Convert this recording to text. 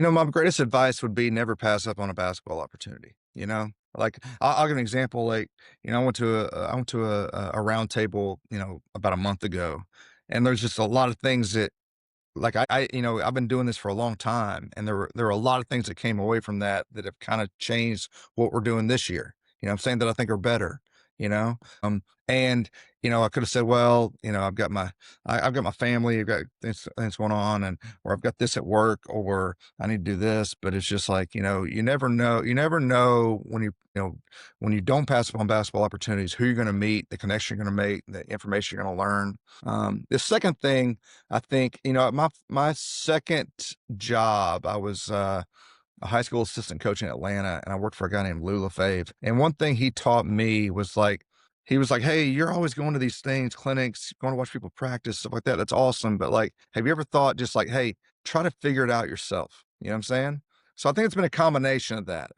My greatest advice would be never pass up on a basketball opportunity, you know? Like, I'll give an example, like, I went to a round table, about a month ago, and there's just a lot of things that like, I've been doing this for a long time, and there were a lot of things that came away from that have kinda changed what we're doing this year, I'm saying, that I think are better, you know? And, I coulda said, "Well, I've got my family, I've got things going on, or I've got this at work, or I need to do this," but it's just like, you never know when you don't pass up on basketball opportunities, who you're gonna meet, the connection you're gonna make, the information you're gonna learn. The second thing I think, my second job, I was a high school assistant coach in Atlanta, and I worked for a guy named Lou LaFave. And one thing he taught me was like, he was like, "Hey, you're always going to these things, clinics, going to watch people practice, stuff like that. That's awesome. But like, have you ever thought just like, hey, try to figure it out yourself?" You know what I'm saying? So I think it's been a combination of that.